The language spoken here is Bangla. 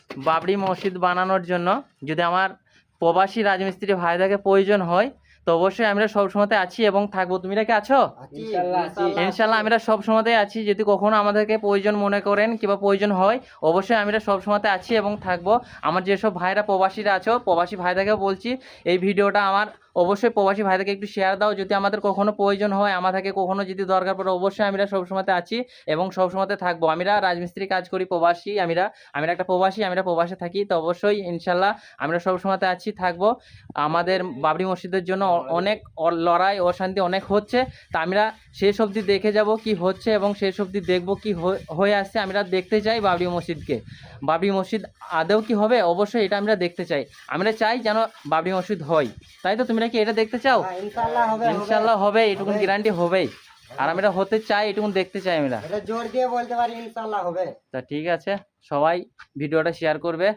বাবরি মসজিদ বানানোর জন্য যদি আমার প্রবাসী রাজমিস্ত্রি ভাইদেরকে প্রয়োজন হয় তো অবশ্যই আমরা সব সময়তে আছি এবং থাকবো। তুমি কি আছো? ইনশাল্লাহ আমরা সব সময়তে আছি। যদি কখনো আমাদেরকে প্রয়োজন মনে করেন কিংবা প্রয়োজন হয় অবশ্যই আমরা সব সময়তে আছি এবং থাকবো। আমার যেসব ভাইরা প্রবাসীরা আছো প্রবাসী ভাইদেরকে বলছি এই ভিডিওটা আমার অবশ্যই প্রবাসী ভাইদেরকে একটু শেয়ার দাও। যদি আমাদের কখনো প্রয়োজন হয় আমাদেরকে কখনো যদি দরকার পড়ে অবশ্যই আমরা সব সময়তে আছি এবং সব সময়তে থাকবো। আমরা রাজমিস্ত্রি কাজ করি প্রবাসী, আমরা একটা প্রবাসী, আমরা প্রবাসে থাকি। তো অবশ্যই ইনশাল্লাহ আমরা সব সময়তে আছি থাকবো। আমাদের বাবরি মসজিদের জন্য অনেক লড়াই অশান্তি অনেক হচ্ছে, তা আমরা শেষ অবধি দেখে যাব কি হচ্ছে এবং শেষ অবধি দেখবো কি হয়ে আসছে। আমরা দেখতে চাই বাবরি মসজিদকে, বাবরি মসজিদ আদৌ কি হবে অবশ্যই এটা আমরা দেখতে চাই। আমরা চাই যেন বাবরি মসজিদ হয়, তাই তো? তোমরা কি এটা দেখতে চাও? ইনশাল্লাহ হবে, এটুকু গ্যারান্টি হবেই। আর আমরা হতে চাই, এটুকু দেখতে চাই আমরা, জোর দিয়ে বলতে পারি ইনশাআল্লাহ হবে। তা ঠিক আছে, সবাই ভিডিওটা শেয়ার করবে।